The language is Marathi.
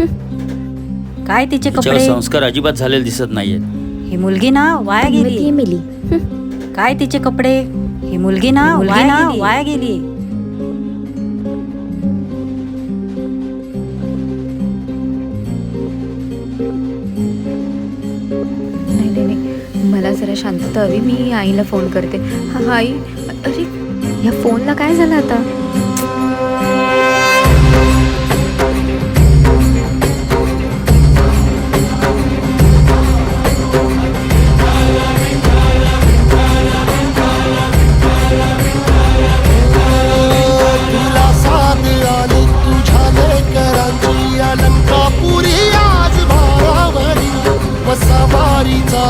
काय तिचे तिच्यावर कपडे? संस्कार अजिबात झालेले दिसत नाहीयेत. ही मुलगी ना वाया गेली. मिली काय तिचे कपडे? ही मुलगी ना वाया गेली. नाही, मला जरा शांतता हवी. मी आईला फोन करते. हा आई. अरे या फोनला काय झालं आता? तुला साथ आली तुझ्या लेकरांची अलंकापुरी आज भारावरी वसावारीचा